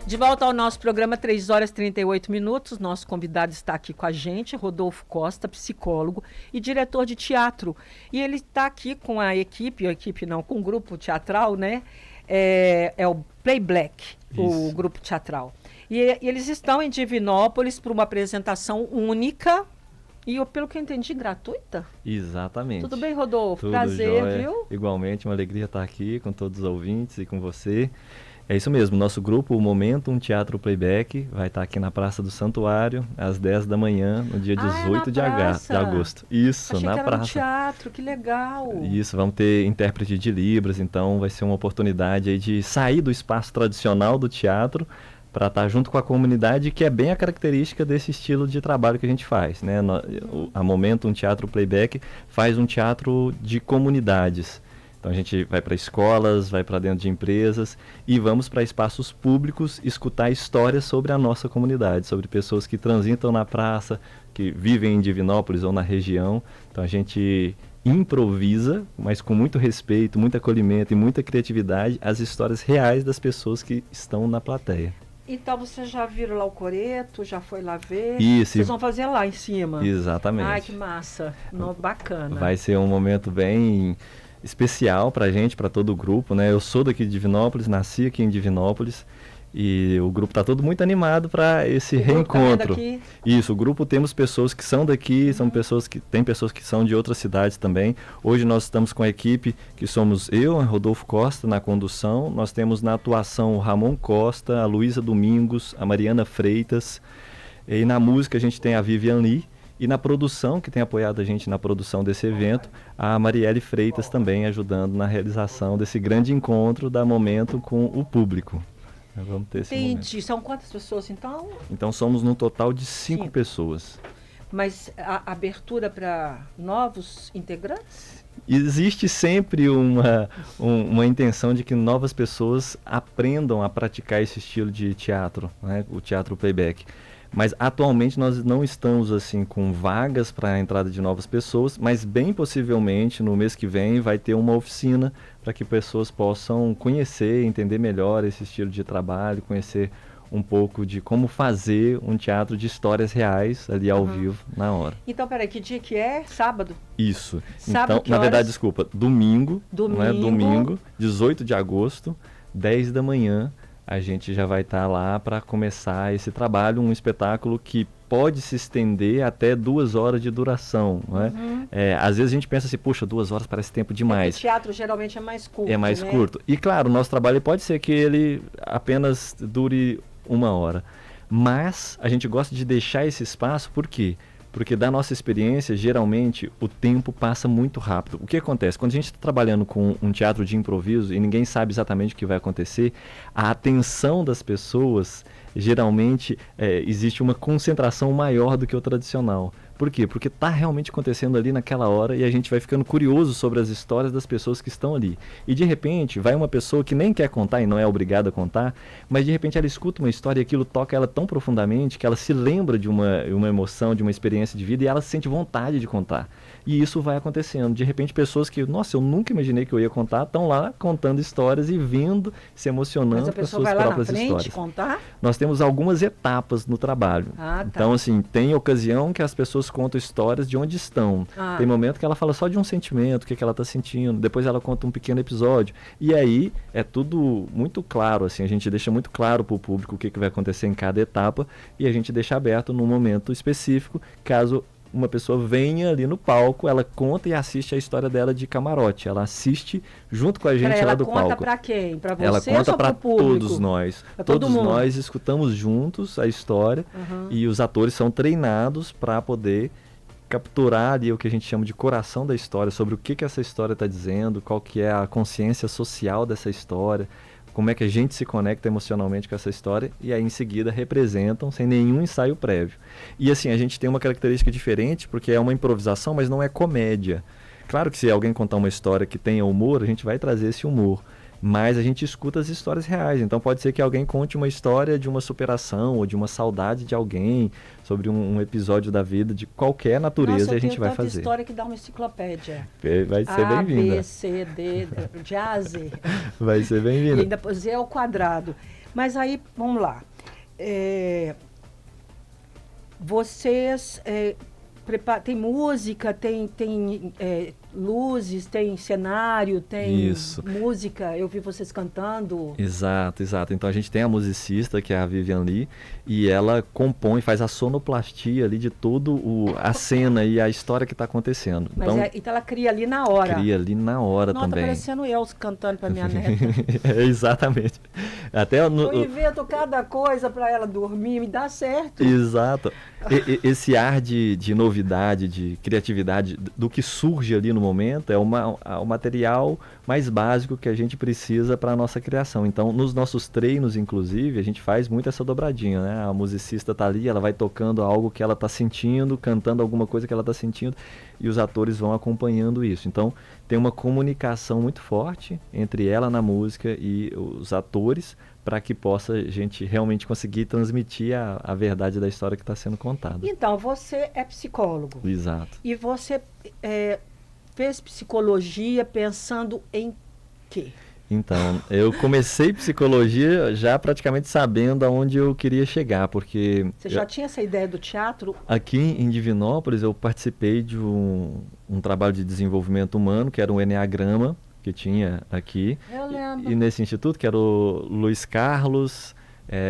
De volta ao nosso programa, 3 horas e 38 minutos. Nosso convidado está aqui com a gente, Rodolfo Costa, psicólogo e diretor de teatro. E ele está aqui com a equipe não, com o grupo teatral, né? É o Play Black, o grupo teatral. E eles estão em Divinópolis para uma apresentação única e, pelo que eu entendi, gratuita? Exatamente. Tudo bem, Rodolfo? Tudo Prazer, jóia. Viu? Igualmente, uma alegria estar aqui com todos os ouvintes e com você. É isso mesmo, nosso grupo, o Momentum Teatro Playback, vai estar aqui na Praça do Santuário, às 10 da manhã, no dia 18 de agosto. Isso, Achei na que era praça. um teatro, que legal. Isso, vamos ter intérprete de Libras, então vai ser uma oportunidade aí de sair do espaço tradicional do teatro para estar junto com a comunidade, que é bem a característica desse estilo de trabalho que a gente faz, né? A Momentum Teatro Playback faz um teatro de comunidades. Então a gente vai para escolas, vai para dentro de empresas e vamos para espaços públicos escutar histórias sobre a nossa comunidade, sobre pessoas que transitam na praça, que vivem em Divinópolis ou na região. Então a gente improvisa, mas com muito respeito, muito acolhimento e muita criatividade, as histórias reais das pessoas que estão na plateia. Então vocês já viram lá o coreto, já foi lá ver? Isso. Vocês vão fazer lá em cima? Exatamente. Ai, que massa. Bacana. Vai ser um momento bem especial pra gente, para todo o grupo, né? Eu sou daqui de Divinópolis, nasci aqui em Divinópolis e o grupo tá todo muito animado para esse reencontro. Isso, o grupo temos pessoas que são daqui, tem pessoas que são de outras cidades também. Hoje nós estamos com a equipe que somos eu, Rodolfo Costa na condução, nós temos na atuação o Ramon Costa, a Luísa Domingos, a Mariana Freitas, e na música a gente tem a Vivian Lee. E na produção, que tem apoiado a gente na produção desse evento, a Marielle Freitas também ajudando na realização desse grande encontro da Momento com o público. Vamos ter esse momento. São quantas pessoas então? Então somos num total de 5 pessoas. Mas a abertura para novos integrantes? Existe sempre uma intenção de que novas pessoas aprendam a praticar esse estilo de teatro, né? O teatro playback. Mas atualmente nós não estamos assim com vagas para a entrada de novas pessoas, mas bem possivelmente no mês que vem vai ter uma oficina para que pessoas possam conhecer, entender melhor esse estilo de trabalho, conhecer um pouco de como fazer um teatro de histórias reais ali ao vivo, na hora. Então, peraí, que dia que é? Sábado? Isso. Sábado, então, na verdade, desculpa, domingo, domingo, 18 de agosto, 10 da manhã, a gente já vai estar lá para começar esse trabalho, um espetáculo que pode se estender até 2 horas de duração, né? Às vezes a gente pensa assim, puxa, 2 horas parece tempo demais. O teatro geralmente é mais curto, É mais curto. E claro, o nosso trabalho pode ser que ele apenas dure 1 hora. Mas a gente gosta de deixar esse espaço, por quê? Porque da nossa experiência, geralmente, o tempo passa muito rápido. O que acontece? Quando a gente está trabalhando com um teatro de improviso e ninguém sabe exatamente o que vai acontecer, a atenção das pessoas, geralmente, existe uma concentração maior do que o tradicional. Por quê? Porque está realmente acontecendo ali naquela hora e a gente vai ficando curioso sobre as histórias das pessoas que estão ali. E de repente, vai uma pessoa que nem quer contar e não é obrigada a contar, mas de repente ela escuta uma história e aquilo toca ela tão profundamente que ela se lembra de uma emoção, de uma experiência de vida e ela sente vontade de contar. E isso vai acontecendo. De repente, pessoas que, nossa, eu nunca imaginei que eu ia contar, estão lá contando histórias e vendo, se emocionando com as suas próprias histórias. Contar? Nós temos algumas etapas no trabalho. Então, assim, tem ocasião que as pessoas contam histórias de onde estão. Tem momento que ela fala só de um sentimento, o que ela está sentindo. Depois ela conta um pequeno episódio. E aí, é tudo muito claro, assim, a gente deixa muito claro para o público o que vai acontecer em cada etapa e a gente deixa aberto num momento específico, caso uma pessoa venha ali no palco, ela conta e assiste a história dela de camarote. Ela assiste junto com a gente lá do palco. Ela conta para quem? Para você ela conta ou para todos nós. Todos nós escutamos juntos a história e os atores são treinados para poder capturar ali o que a gente chama de coração da história, sobre o que essa história está dizendo, qual que é a consciência social dessa história, como é que a gente se conecta emocionalmente com essa história e aí em seguida representam sem nenhum ensaio prévio. E assim, a gente tem uma característica diferente porque é uma improvisação, mas não é comédia. Claro que se alguém contar uma história que tenha humor, a gente vai trazer esse humor. Mas a gente escuta as histórias reais. Então pode ser que alguém conte uma história de uma superação ou de uma saudade de alguém, sobre um episódio da vida de qualquer natureza. Nossa, a gente vai fazer. Nossa, história que dá uma enciclopédia. Vai ser bem-vinda. A, B, C, D, jazz. Vai ser bem-vinda. E ainda Z ao quadrado. Mas aí, vamos lá. Vocês tem música, tem luzes, tem cenário, tem Isso. música. Eu vi vocês cantando. Exato, exato. Então a gente tem a musicista, que é a Vivian Lee, e ela compõe, faz a sonoplastia ali de toda a cena e a história que está acontecendo. Mas Então, então ela cria ali na hora. cria ali na hora Nossa, também. tá parecendo eu cantando para minha neta. Exatamente. Até Eu invento cada coisa para ela dormir, me dá certo. Exato. Esse ar de novidade, de criatividade, do que surge ali no momento, é o material mais básico que a gente precisa para a nossa criação. Então, nos nossos treinos, inclusive, a gente faz muito essa dobradinha, né? A musicista está ali, ela vai tocando algo que ela está sentindo, cantando alguma coisa que ela está sentindo, e os atores vão acompanhando isso. Então, tem uma comunicação muito forte entre ela na música e os atores, para que possa a gente realmente conseguir transmitir a verdade da história que está sendo contada. Então, você é psicólogo. Exato. E você fez psicologia pensando em quê? Então, eu comecei psicologia já praticamente sabendo aonde eu queria chegar, porque... Você já tinha essa ideia do teatro? Aqui em Divinópolis eu participei de um trabalho de desenvolvimento humano, que era um Enneagrama, que tinha aqui. Eu lembro. E nesse instituto, que era o Luiz Carlos,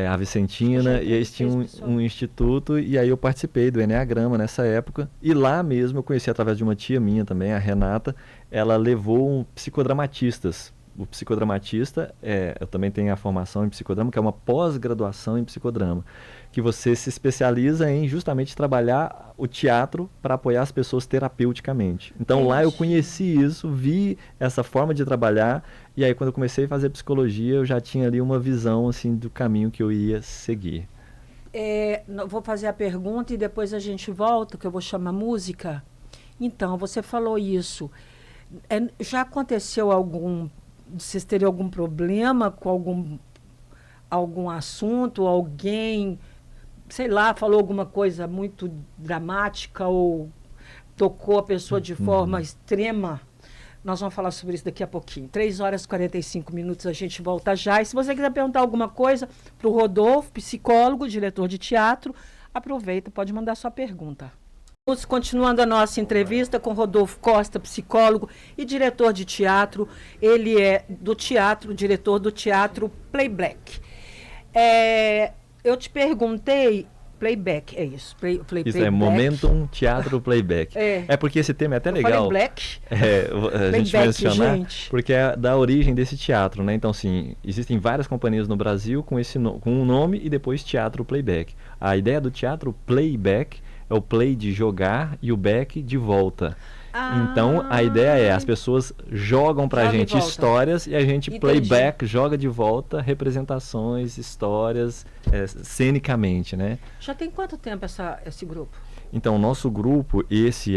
a Vicentina, e eles tinham um instituto, e aí eu participei do Enneagrama nessa época. E lá mesmo eu conheci através de uma tia minha também, a Renata, ela levou psicodramatistas. O psicodramatista, eu também tenho a formação em psicodrama, que é uma pós-graduação em psicodrama, que você se especializa em justamente trabalhar o teatro para apoiar as pessoas terapeuticamente. Então Entendi. Lá eu conheci isso, vi essa forma de trabalhar, e aí quando eu comecei a fazer psicologia, eu já tinha ali uma visão assim do caminho que eu ia seguir. Vou fazer a pergunta e depois a gente volta, que eu vou chamar música. Então, você falou isso. Já aconteceu vocês terem algum problema com algum assunto, alguém, sei lá, falou alguma coisa muito dramática ou tocou a pessoa de forma extrema? Nós vamos falar sobre isso daqui a pouquinho. 3h45, a gente volta já. E se você quiser perguntar alguma coisa para o Rodolfo, psicólogo, diretor de teatro, aproveita, pode mandar sua pergunta. Continuando a nossa entrevista com Rodolfo Costa, psicólogo e diretor de teatro. Ele é diretor do teatro Playback. Eu te perguntei, Playback, é isso. Isso Playback. Momentum Teatro Playback. É Porque esse tema é até Eu legal. falei Black. A gente Playback, mencionar, gente. porque é da origem desse teatro, né? Então, assim, existem várias companhias no Brasil com um nome e depois Teatro Playback. A ideia do teatro Playback é o play de jogar e o back de volta. Então, a ideia as pessoas jogam pra Joga gente histórias e a gente Entendi. playback, joga de volta representações, histórias, cenicamente, né? Já tem quanto tempo esse grupo? Então, o nosso grupo,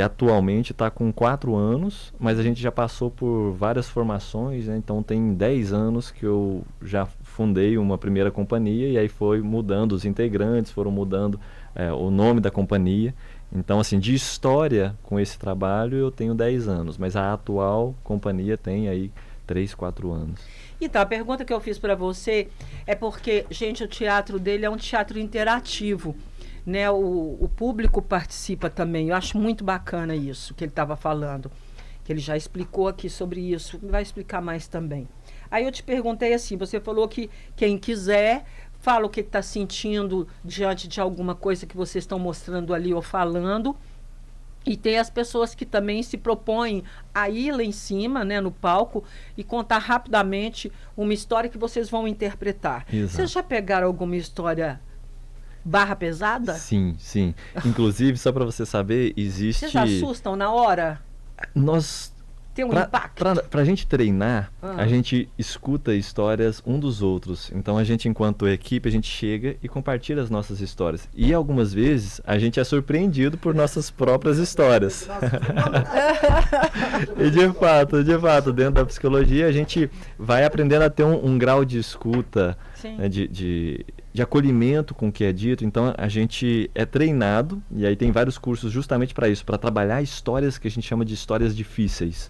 atualmente está com 4 anos, mas a gente já passou por várias formações, né? Então tem 10 anos que eu já fundei uma primeira companhia e aí foi mudando os integrantes, foram mudando o nome da companhia. Então, assim, de história com esse trabalho eu tenho 10 anos, mas a atual companhia tem aí 3, 4 anos. Então, a pergunta que eu fiz para você é porque, gente, o teatro dele é um teatro interativo, né? O público participa também. Eu acho muito bacana isso que ele estava falando, que ele já explicou aqui sobre isso, vai explicar mais também. Aí eu te perguntei assim, você falou que quem quiser fala o que está sentindo diante de alguma coisa que vocês estão mostrando ali ou falando. E tem as pessoas que também se propõem a ir lá em cima, né, no palco, e contar rapidamente uma história que vocês vão interpretar. Exato. Vocês já pegaram alguma história barra pesada? Sim, sim. Inclusive, só para você saber, existe... Vocês assustam na hora? Nós... Tem um impacto? Pra gente treinar, a gente escuta histórias um dos outros. Então a gente, enquanto equipe, a gente chega e compartilha as nossas histórias. E algumas vezes a gente é surpreendido por nossas próprias histórias. E de fato, dentro da psicologia a gente vai aprendendo a ter um grau de escuta, né, de acolhimento com o que é dito. Então a gente é treinado, e aí tem vários cursos justamente para isso, para trabalhar histórias que a gente chama de histórias difíceis.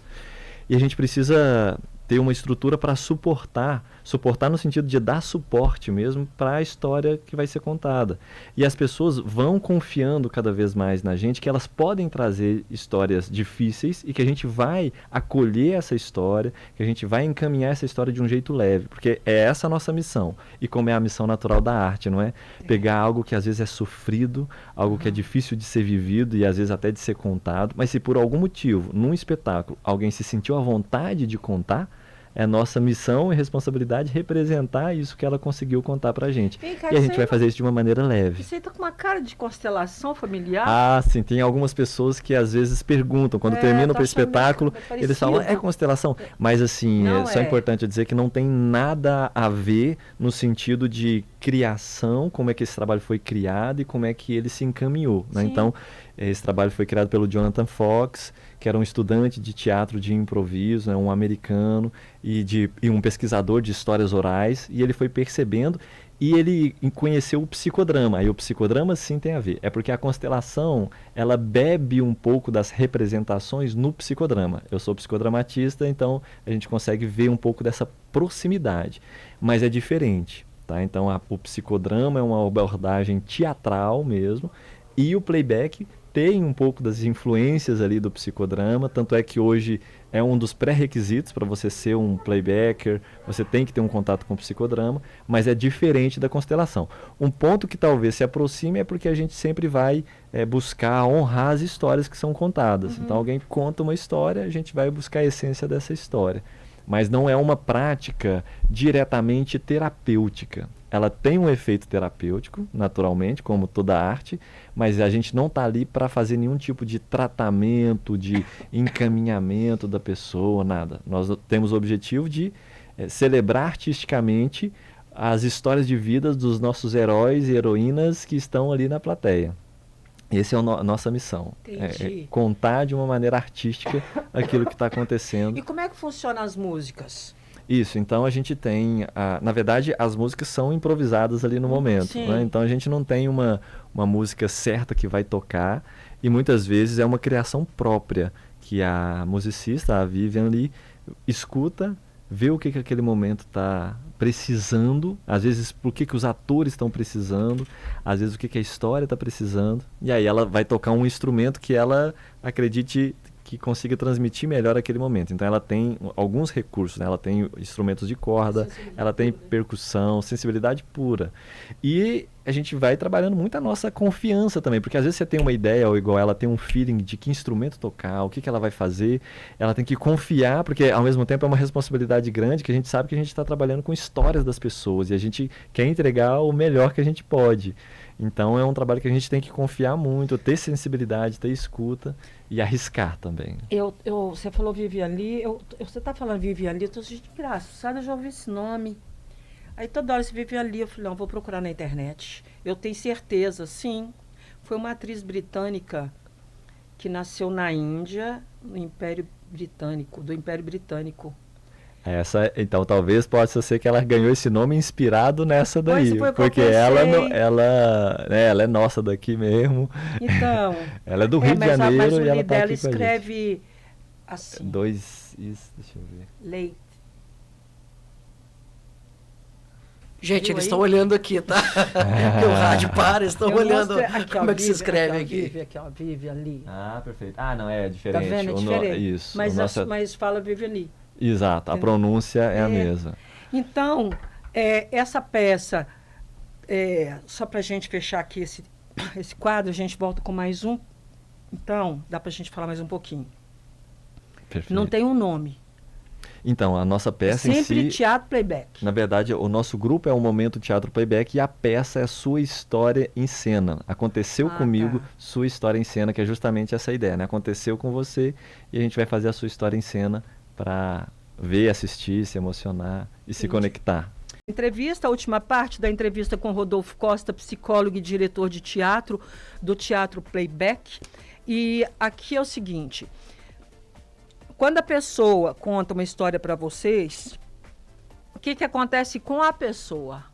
E a gente precisa ter uma estrutura para suportar no sentido de dar suporte mesmo para a história que vai ser contada. E as pessoas vão confiando cada vez mais na gente que elas podem trazer histórias difíceis e que a gente vai acolher essa história, que a gente vai encaminhar essa história de um jeito leve, porque é essa a nossa missão. E como é a missão natural da arte, não é? Pegar algo que às vezes é sofrido, algo que é difícil de ser vivido e às vezes até de ser contado, mas se por algum motivo, num espetáculo, alguém se sentiu à vontade de contar, é nossa missão e responsabilidade representar isso que ela conseguiu contar pra gente. Vem cá, E a gente vai fazer isso de uma maneira leve. Você tá com uma cara de constelação familiar? Ah, sim. Tem algumas pessoas que às vezes perguntam, quando terminam o espetáculo, eles falam, é constelação? Mas assim, só é importante dizer que não tem nada a ver no sentido de criação, como é que esse trabalho foi criado e como é que ele se encaminhou, né? Então, esse trabalho foi criado pelo Jonathan Fox, que era um estudante de teatro de improviso, né, um americano e um pesquisador de histórias orais, e ele foi percebendo e ele conheceu o psicodrama. Aí o psicodrama sim tem a ver, é porque a constelação ela bebe um pouco das representações no psicodrama. Eu sou psicodramatista, então a gente consegue ver um pouco dessa proximidade, mas é diferente, tá? Então o psicodrama é uma abordagem teatral mesmo, e o playback tem um pouco das influências ali do psicodrama, tanto é que hoje é um dos pré-requisitos para você ser um playbacker, você tem que ter um contato com o psicodrama, mas é diferente da constelação. Um ponto que talvez se aproxime é porque a gente sempre vai buscar honrar as histórias que são contadas. Então alguém conta uma história, a gente vai buscar a essência dessa história. Mas não é uma prática diretamente terapêutica. Ela tem um efeito terapêutico, naturalmente, como toda arte, mas a gente não está ali para fazer nenhum tipo de tratamento, de encaminhamento da pessoa, nada. Nós temos o objetivo de celebrar artisticamente as histórias de vida dos nossos heróis e heroínas que estão ali na plateia. Essa é a nossa missão, é contar de uma maneira artística aquilo que está acontecendo. E como é que funcionam as músicas? Isso, então a gente tem, na verdade as músicas são improvisadas ali no momento, né? Então a gente não tem uma música certa que vai tocar e muitas vezes é uma criação própria que a musicista, a Vivian ali, escuta, vê o que aquele momento está precisando, às vezes por que os atores estão precisando, às vezes o que a história está precisando, e aí ela vai tocar um instrumento que ela acredite que consiga transmitir melhor aquele momento. Então ela tem alguns recursos, né? Ela tem instrumentos de corda, ela tem percussão, sensibilidade pura. E a gente vai trabalhando muito a nossa confiança também, porque às vezes você tem uma ideia, ou igual ela tem um feeling de que instrumento tocar, o que ela vai fazer, ela tem que confiar, porque ao mesmo tempo é uma responsabilidade grande, que a gente sabe que a gente está trabalhando com histórias das pessoas, e a gente quer entregar o melhor que a gente pode. Então é um trabalho que a gente tem que confiar muito, ter sensibilidade, ter escuta e arriscar também. Você falou Vivian Lee, você está falando Vivian Lee, eu estou de engraçada, eu já ouvi esse nome. Aí toda hora você Vivian Lee, eu falei, não, vou procurar na internet. Eu tenho certeza, sim. Foi uma atriz britânica que nasceu na Índia, no Império Britânico, do Império Britânico. Então talvez possa ser que ela ganhou esse nome inspirado nessa daí, porque ela é nossa daqui mesmo. Então, ela é do Rio de Janeiro mas e ela tá aqui com a gente. Escreve assim. Deixa eu ver. Leite. Gente, eles estão olhando aqui, tá? O rádio para, estão olhando como é que se escreve aqui. Vivian Lee. Ah, perfeito. Ah, não, é diferente. Tá vendo? É diferente. Isso. Mas fala Vivian Lee. Exato, a pronúncia é a mesma. Então, essa peça, só para a gente fechar aqui esse quadro, a gente volta com mais um. Então, dá para a gente falar mais um pouquinho. Perfeito. Não tem um nome. Então, a nossa peça sempre em si... teatro playback. Na verdade, o nosso grupo é o Momento Teatro Playback e a peça é a sua história em cena. Aconteceu comigo, sua história em cena, que é justamente essa ideia, né? Aconteceu com você e a gente vai fazer a sua história em cena para ver, assistir, se emocionar e se conectar. Entrevista, a última parte da entrevista com Rodolfo Costa, psicólogo e diretor de teatro, do Teatro Playback. E aqui é o seguinte, quando a pessoa conta uma história para vocês, o que acontece com a pessoa?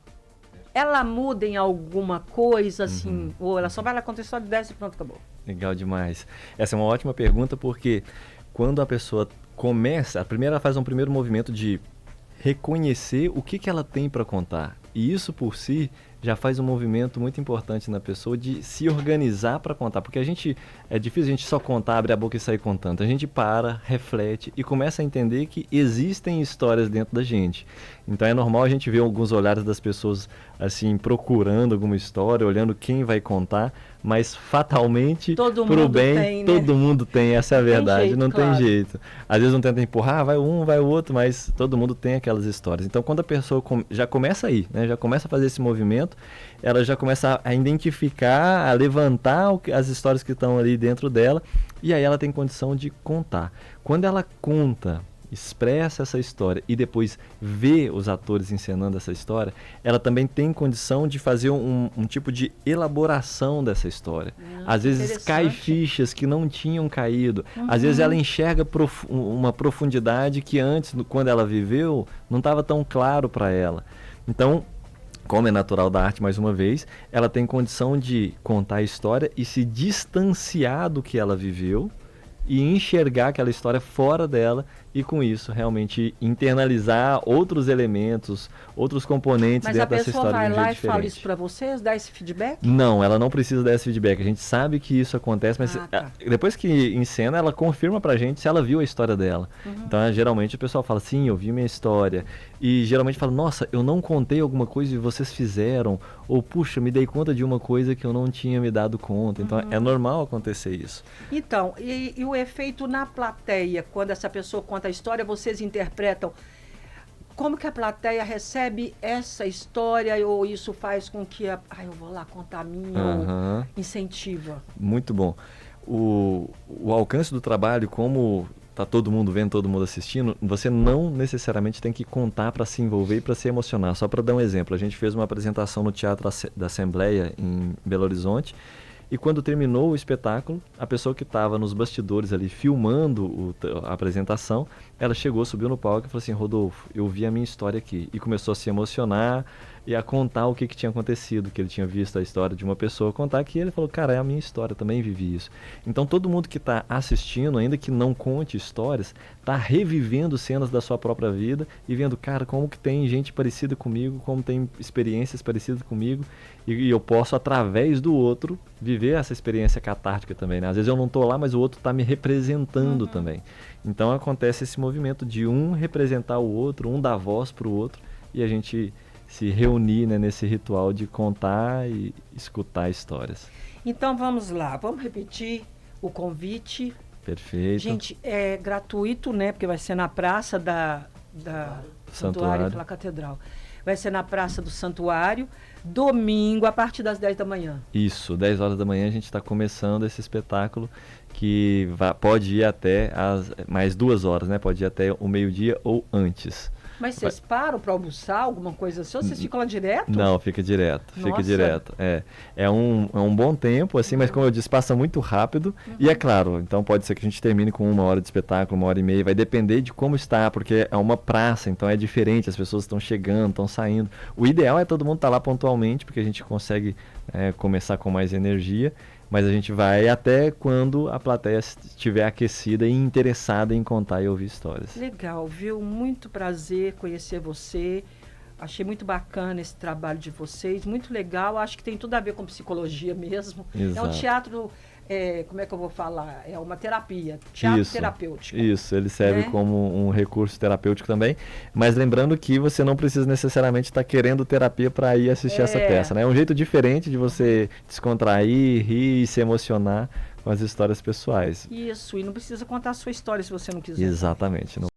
Ela muda em alguma coisa, assim, ou ela só vai lá contar a história, desce e pronto, acabou? Legal demais. Essa é uma ótima pergunta porque... Quando a pessoa ela faz um primeiro movimento de reconhecer o que ela tem para contar. E isso por si já faz um movimento muito importante na pessoa de se organizar para contar. Porque é difícil a gente só contar, abrir a boca e sair contando. A gente para, reflete e começa a entender que existem histórias dentro da gente. Então é normal a gente ver alguns olhares das pessoas assim, procurando alguma história, olhando quem vai contar, mas fatalmente, pro bem, tem, né? Todo mundo tem, essa é a verdade, não tem jeito. Às vezes um tenta empurrar, vai um, vai o outro, mas todo mundo tem aquelas histórias. Então quando a pessoa já começa aí, né, já começa a fazer esse movimento, ela já começa a identificar, a levantar as histórias que estão ali dentro dela, e aí ela tem condição de contar. Quando ela conta, expressa essa história e depois vê os atores encenando essa história, ela também tem condição de fazer um tipo de elaboração dessa história. Às vezes cai fichas que não tinham caído. Às vezes ela enxerga uma profundidade que antes, quando ela viveu, não estava tão claro para ela. Então, como é natural da arte, mais uma vez, ela tem condição de contar a história e se distanciar do que ela viveu e enxergar aquela história fora dela e com isso realmente internalizar outros elementos, outros componentes dentro dessa história. Mas a pessoa vai lá e fala isso para vocês, dá esse feedback? Não, ela não precisa dar esse feedback. A gente sabe que isso acontece, mas depois que encena, ela confirma pra gente se ela viu a história dela. Então, geralmente o pessoal fala, sim, eu vi minha história. E geralmente fala, nossa, eu não contei alguma coisa e vocês fizeram. Ou, puxa, me dei conta de uma coisa que eu não tinha me dado conta. Então, é normal acontecer isso. Então, e o efeito na plateia, quando essa pessoa conta a história, vocês interpretam como que a plateia recebe essa história, ou isso faz com que eu vou lá contar a minha, ou incentiva? Muito bom. O alcance do trabalho, como tá todo mundo vendo, todo mundo assistindo, você não necessariamente tem que contar para se envolver e para se emocionar. Só para dar um exemplo, a gente fez uma apresentação no Teatro da Assembleia em Belo Horizonte, e quando terminou o espetáculo, a pessoa que estava nos bastidores ali filmando a apresentação, ela chegou, subiu no palco e falou assim, Rodolfo, eu vi a minha história aqui. E começou a se emocionar e a contar o que tinha acontecido, que ele tinha visto a história de uma pessoa contar aqui, e ele falou, cara, é a minha história, eu também vivi isso. Então todo mundo que está assistindo, ainda que não conte histórias, está revivendo cenas da sua própria vida e vendo, cara, como que tem gente parecida comigo, como tem experiências parecidas comigo, e eu posso, através do outro, viver essa experiência catártica também, né? Às vezes eu não estou lá, mas o outro está me representando também. Então acontece esse movimento de um representar o outro, um dar voz para o outro, e a gente se reunir, né, nesse ritual de contar e escutar histórias. Então vamos lá, vamos repetir o convite. Perfeito. Gente, é gratuito, né? Porque vai ser na praça da Santuário pela Catedral. Vai ser na Praça do Santuário, domingo, a partir das 10 da manhã. Isso, 10 horas da manhã a gente está começando esse espetáculo que pode ir até mais 2 horas, né? Pode ir até o meio-dia ou antes. Mas vocês param para almoçar, alguma coisa assim? Ou vocês ficam lá direto? Não, fica direto. Fica direto. É um bom tempo, assim, mas como eu disse, passa muito rápido. E é claro, então pode ser que a gente termine com 1 hora de espetáculo, 1h30. Vai depender de como está, porque é uma praça, então é diferente. As pessoas estão chegando, estão saindo. O ideal é todo mundo estar lá pontualmente, porque a gente consegue começar com mais energia. Mas a gente vai até quando a plateia estiver aquecida e interessada em contar e ouvir histórias. Legal, viu? Muito prazer conhecer você. Achei muito bacana esse trabalho de vocês. Muito legal. Acho que tem tudo a ver com psicologia mesmo. Exato. É um teatro, como é que eu vou falar? É uma terapia. Teatro terapêutico. Isso, ele serve como um recurso terapêutico também. Mas lembrando que você não precisa necessariamente estar querendo terapia para ir assistir essa peça, né? É um jeito diferente de você descontrair, rir e se emocionar com as histórias pessoais. Isso, e não precisa contar a sua história se você não quiser. Exatamente.